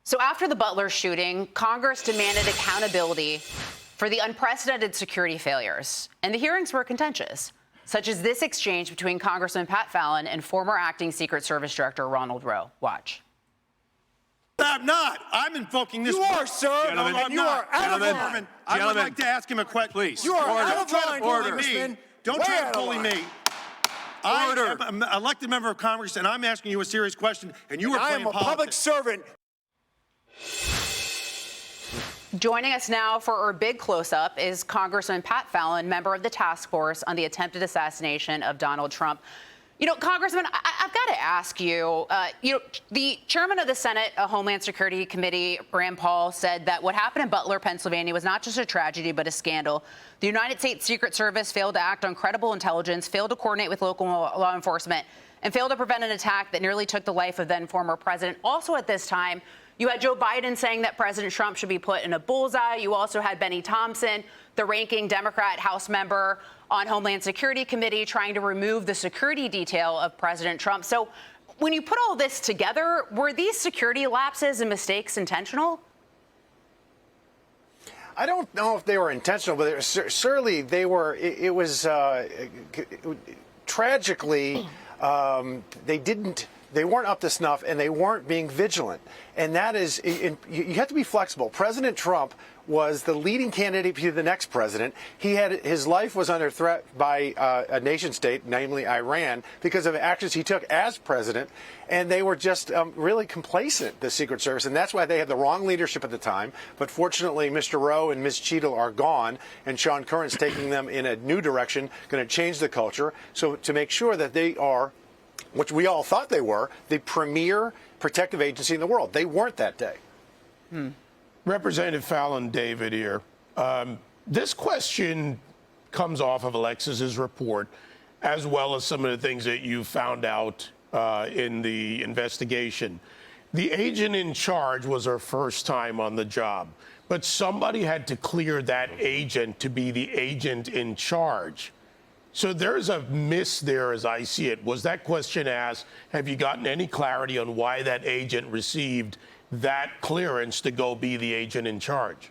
So after the Butler shooting, Congress demanded accountability for the unprecedented security failures, and the hearings were contentious, such as this exchange between Congressman Pat Fallon and former acting Secret Service Director Ronald Rowe. Watch. I'm not. I'm invoking this. You are, sir. Gentlemen, and you are out of line. I would like to ask him a question. Please. You are Order. out of line, Congressman. Don't try to bully me. I am an elected member of Congress, and I'm asking you a serious question, and you are playing politics. I am a public servant. Joining us now for our big close-up is Congressman Pat Fallon, member of the task force on the attempted assassination of Donald Trump. You know, Congressman, I've got to ask you, the chairman of the Senate Homeland Security Committee, Rand Paul, said that what happened in Butler, Pennsylvania was not just a tragedy, but a scandal. The United States Secret Service failed to act on credible intelligence, failed to coordinate with local law enforcement, and failed to prevent an attack that nearly took the life of then former president. Also at this time, you had Joe Biden saying that President Trump should be put in a bullseye. You also had Benny Thompson, the ranking Democrat House member on Homeland Security Committee, trying to remove the security detail of President Trump. So when you put all this together, were these security lapses and mistakes intentional? I don't know if they were intentional, but certainly they were. It was tragically, they weren't up to snuff, and they weren't being vigilant. And that is, you have to be flexible. President Trump was the leading candidate to the next president. His life was under threat by a nation state, namely Iran, because of actions he took as president. And they were just really complacent, the Secret Service. And that's why they had the wrong leadership at the time. But fortunately, Mr. Rowe and Ms. Cheadle are gone, and Sean Curran's taking them in a new direction, going to change the culture. So to make sure that they are, which we all thought they were, the premier protective agency in the world. They weren't that day. Representative Fallon, David here. This question comes off of Alexis's report, as well as some of the things that you found out in the investigation. The agent in charge was her first time on the job, but somebody had to clear that agent to be the agent in charge. So there's a miss there as I see it. Was that question asked? Have you gotten any clarity on why that agent received that clearance to go be the agent in charge?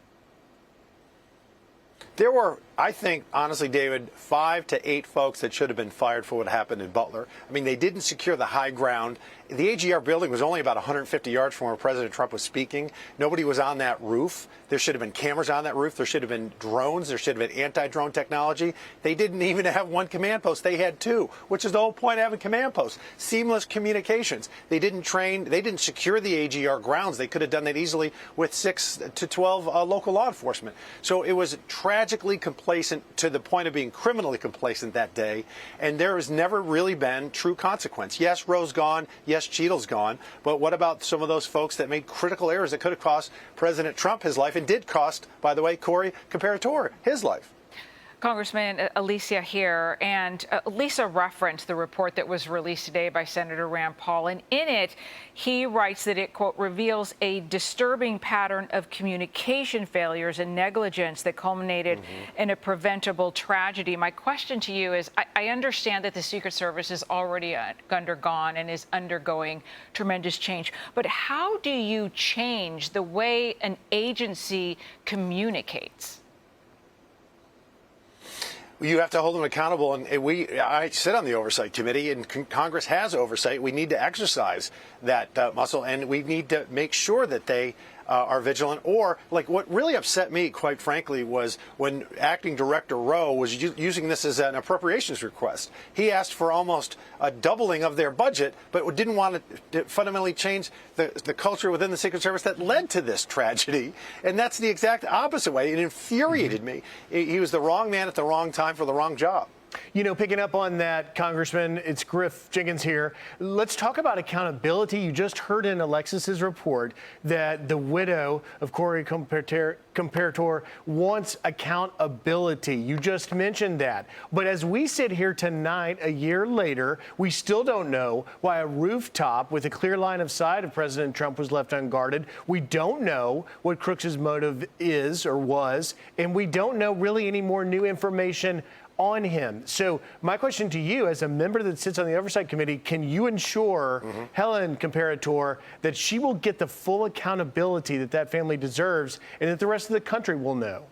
There were, I think, honestly, David, 5 to 8 folks that should have been fired for what happened in Butler. I mean, they didn't secure the high ground. The AGR building was only about 150 yards from where President Trump was speaking. Nobody was on that roof. There should have been cameras on that roof. There should have been drones. There should have been anti-drone technology. They didn't even have one command post. They had 2, which is the whole point of having command posts. Seamless communications. They didn't train. They didn't secure the AGR grounds. They could have done that easily with 6 to 12 local law enforcement. So it was tragically complacent to the point of being criminally complacent that day. And there has never really been true consequence. Yes, Rowe's gone. Yes, Cheadle's gone. But what about some of those folks that made critical errors that could have cost President Trump his life and did cost, by the way, Cory Comparator his life? Congressman Alicia here, and Lisa referenced the report that was released today by Senator Rand Paul, and in it, he writes that it, quote, reveals a disturbing pattern of communication failures and negligence that culminated in a preventable tragedy. My question to you is, I understand that the Secret Service has already undergone and is undergoing tremendous change, but how do you change the way an agency communicates? You have to hold them accountable, and I sit on the Oversight Committee, and Congress has oversight. We need to exercise that muscle, and we need to make sure that they are vigilant. Or, like, what really upset me, quite frankly, was when Acting Director Rowe was using this as an appropriations request. He asked for almost a doubling of their budget, but didn't want to fundamentally change the culture within the Secret Service that led to this tragedy. And that's the exact opposite way. It infuriated me. He was the wrong man at the wrong time for the wrong job. You know, picking up on that, Congressman, it's Griff Jenkins here. Let's talk about accountability. You just heard in Alexis's report that the widow of Cory Comparator wants accountability. You just mentioned that. But as we sit here tonight, a year later, we still don't know why a rooftop with a clear line of sight of President Trump was left unguarded. We don't know what Crooks' motive is or was, and we don't know really any more new information on him. So my question to you, as a member that sits on the Oversight Committee, can you ensure Helen Comparator that she will get the full accountability that family deserves and that the rest of the country will know?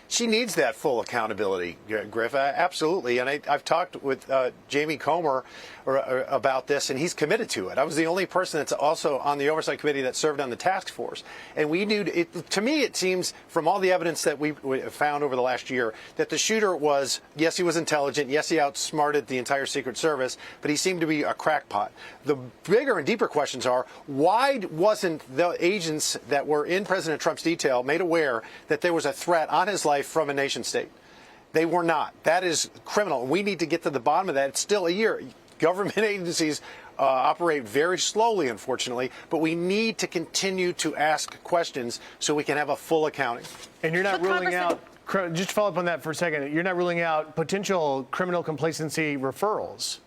She needs that full accountability, Griff, absolutely. And I've talked with Jamie Comer about this, and he's committed to it. I was the only person that's also on the Oversight Committee that served on the task force. And we knew, to me, it seems from all the evidence that we found over the last year that the shooter was, yes, he was intelligent. Yes, he outsmarted the entire Secret Service, but he seemed to be a crackpot. The bigger and deeper questions are, why wasn't the agents that were in President Trump's detail made aware that there was a threat on his life from a nation state? They were not. That is criminal. We need to get to the bottom of that. It's still a year. Government agencies operate very slowly, unfortunately, but we need to continue to ask questions so we can have a full accounting. And you're not ruling out, just to follow up on that for a second, you're not ruling out potential criminal complacency referrals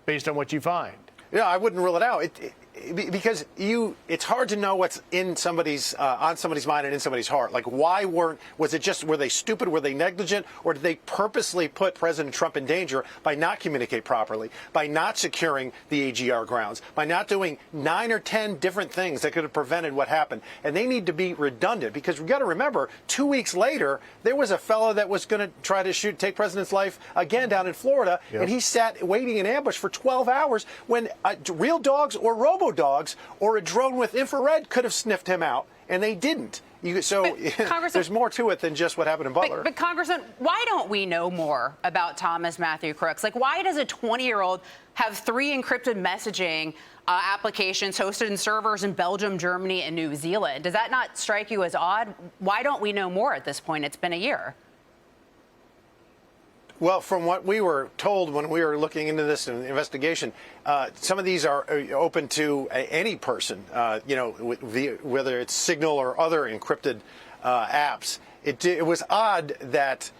based on what you find? Yeah, I wouldn't rule it out. Because it's hard to know what's in somebody's on somebody's mind and in somebody's heart. Like, were they stupid? Were they negligent? Or did they purposely put President Trump in danger by not communicate properly, by not securing the AGR grounds, by not doing 9 or 10 different things that could have prevented what happened? And they need to be redundant, because we've got to remember, 2 weeks later, there was a fellow that was going to try to take President's life again down in Florida, and he sat waiting in ambush for 12 hours when real dogs or robo-dogs or a drone with infrared could have sniffed him out, and they didn't. There's more to it than just what happened in Butler. But Congressman, why don't we know more about Thomas Matthew Crooks? Like, why does a 20-year-old have 3 encrypted messaging applications hosted in servers in Belgium, Germany, and New Zealand? Does that not strike you as odd? Why don't we know more at this point? It's been a year. Well, from what we were told when we were looking into this investigation, some of these are open to any person, whether it's Signal or other encrypted apps. It was odd that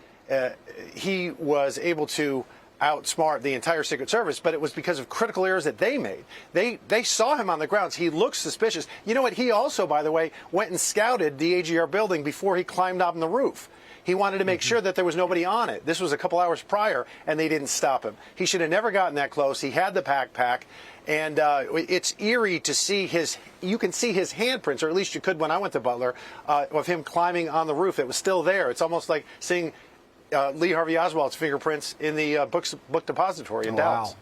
he was able to outsmart the entire Secret Service, but it was because of critical errors that they made. They saw him on the grounds. He looked suspicious. You know what? He also, by the way, went and scouted the AGR building before he climbed up on the roof. He wanted to make sure that there was nobody on it. This was a couple hours prior, and they didn't stop him. He should have never gotten that close. He had the backpack, and it's eerie to see you can see his handprints, or at least you could when I went to Butler, of him climbing on the roof. It was still there. It's almost like seeing Lee Harvey Oswald's fingerprints in the book depository in Dallas.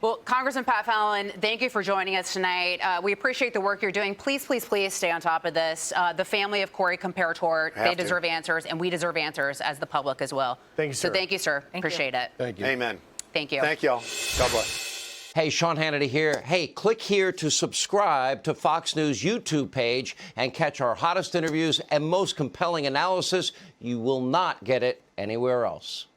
Well, Congressman Pat Fallon, thank you for joining us tonight. We appreciate the work you're doing. Please, please, please stay on top of this. The family of Corey Comparator, they deserve answers, and we deserve answers as the public as well. Thank you, sir. So thank you, sir. Appreciate it. Thank you. Amen. Thank you. Thank y'all. God bless. Hey, Sean Hannity here. Hey, click here to subscribe to Fox News YouTube page and catch our hottest interviews and most compelling analysis. You will not get it anywhere else.